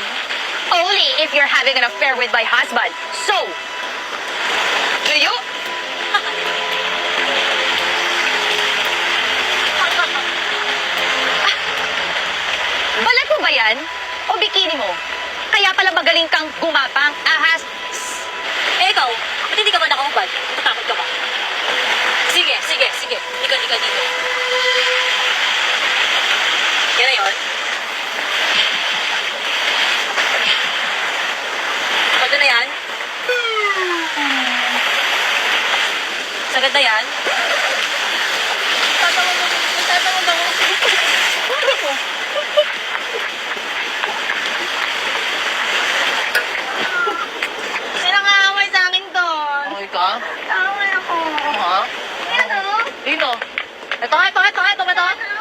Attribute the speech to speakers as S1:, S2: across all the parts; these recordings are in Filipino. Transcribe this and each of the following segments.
S1: sexy? Only if you're having an affair with my husband. So, do you? Balat mo ba yan? O bikini mo? Kaya pala magaling kang gumapang, ahas.
S2: Eh, ikaw, ba't hindi ka ba nakahubad? Natakot ka ba? Sige. Ika dito. Yan na yun. Pwede na yan. Sagad na yan. Tatawag ako. Sino nga away sa akin doon?
S3: Okay ka?
S2: Away ako.
S3: Ha?
S2: Ano?
S3: Dino? Ito.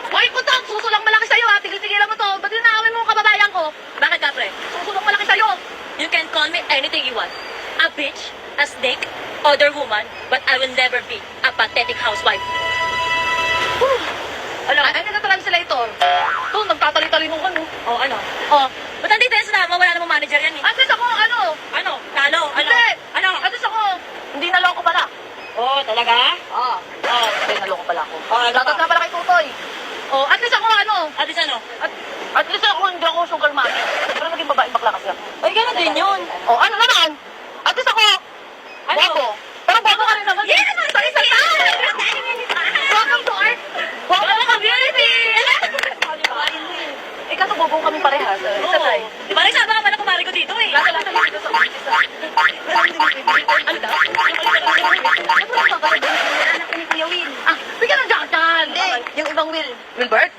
S3: Hoy, putok! Susulang malaki sa'yo ha! Tigil-tigilan mo to! Ba't yung naawin mo ang kababayan ko?
S2: Bakit ka, pre?
S3: Susulang malaki sa'yo!
S2: You can call me anything you want. A bitch, a snake, other woman, but I will never be a pathetic housewife.
S3: Ano? Ay, nagka-translator. Ito, nagtatali-tali mo ka, no?
S2: Oh, ano? Oh, ba't nandito yan sa nama? Wala namang manager yan eh.
S3: Atis ako, ano?
S2: Ano? Talo? Ano?
S3: Hindi!
S2: Ano?
S3: Atis ako! Hindi naloko pala.
S2: Oh, talaga?
S3: Ah.
S2: Oh,
S3: Hindi naloko pala ako.
S2: Oh, ano
S3: Latot
S2: pa?
S3: nga pala kay Tutoy. Oh, at least ako, ano?
S2: Atis ano?
S3: At least ako, hindi ako sugar mommy. Pero naging babaeng bakla kasi ako.
S2: Ay, gano'n din yun.
S3: Oh, ano naman? At least ako,
S2: Ano?
S3: bobo. Pero bobo ka rin naman.
S2: Yes, naman!
S3: Sa isa tayo! Welcome to our bobo community! Ikaw to bobo kami parehas. Isa tayo.
S2: Di ba nagsama ka pa na kumari ko dito eh?
S3: Lalo lang kami dito sa umpisa. Ano daw? Anak ni Kuya Will. Ah, bigyan ng jacket. Hindi, yung ibang Will. Wilbert?